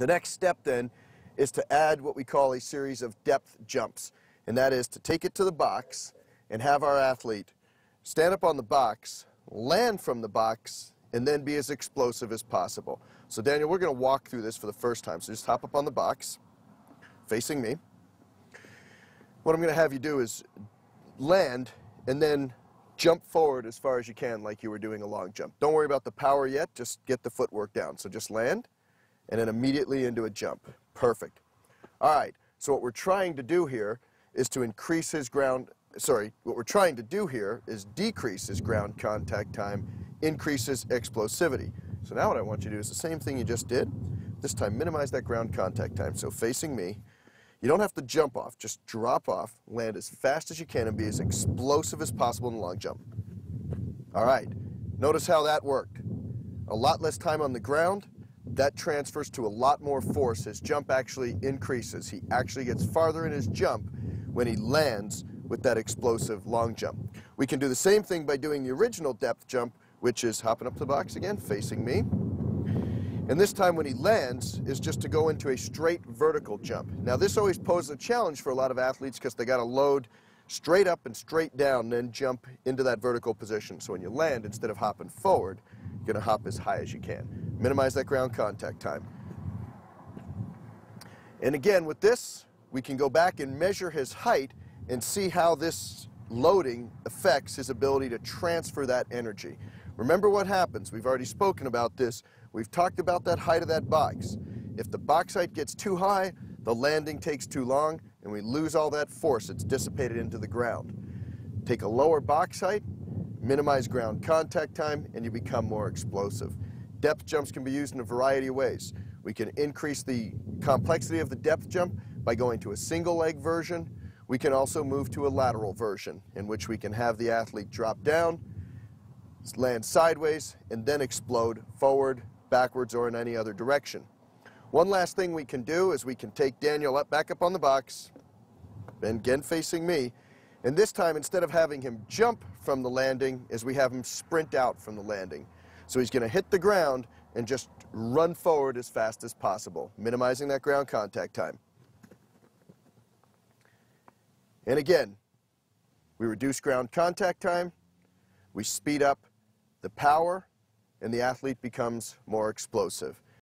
The next step then is to add what we call a series of depth jumps, and that is to take it to the box and have our athlete stand up on the box, land from the box, and then be as explosive as possible. So Daniel, we're going to walk through this for the first time. So just hop up on the box, facing me. What I'm going to have you do is land and then jump forward as far as you can like you were doing a long jump. Don't worry about the power yet, just get the footwork down. So just land and then immediately into a jump. Perfect. All right, so what we're trying to do here is to increase his ground, what we're trying to do here is decrease his ground contact time, increase his explosivity. So now what I want you to do is the same thing you just did. This time minimize that ground contact time. So facing me, you don't have to jump off, just drop off, land as fast as you can and be as explosive as possible in the long jump. All right, notice how that worked. A lot less time on the ground, that transfers to a lot more force. His jump actually increases. He actually gets farther in his jump when he lands with that explosive long jump. We can do the same thing by doing the original depth jump, which is hopping up to the box again, facing me. And this time when he lands is just to go into a straight vertical jump. Now this always poses a challenge for a lot of athletes because they got to load straight up and straight down, then jump into that vertical position. So when you land, instead of hopping forward, you're going to hop as high as you can. Minimize that ground contact time. And again, with this, we can go back and measure his height and see how this loading affects his ability to transfer that energy. Remember what happens. We've already spoken about this. We've talked about that height of that box. If the box height gets too high, the landing takes too long, and we lose all that force. It's dissipated into the ground. Take a lower box height, minimize ground contact time, and you become more explosive. Depth jumps can be used in a variety of ways. We can increase the complexity of the depth jump by going to a single leg version. We can also move to a lateral version in which we can have the athlete drop down, land sideways, and then explode forward, backwards, or in any other direction. One last thing we can do is we can take Daniel back up on the box, and again facing me, and this time instead of having him jump from the landing, is we have him sprint out from the landing. So he's going to hit the ground and just run forward as fast as possible, minimizing that ground contact time. And again, we reduce ground contact time, we speed up the power, and the athlete becomes more explosive.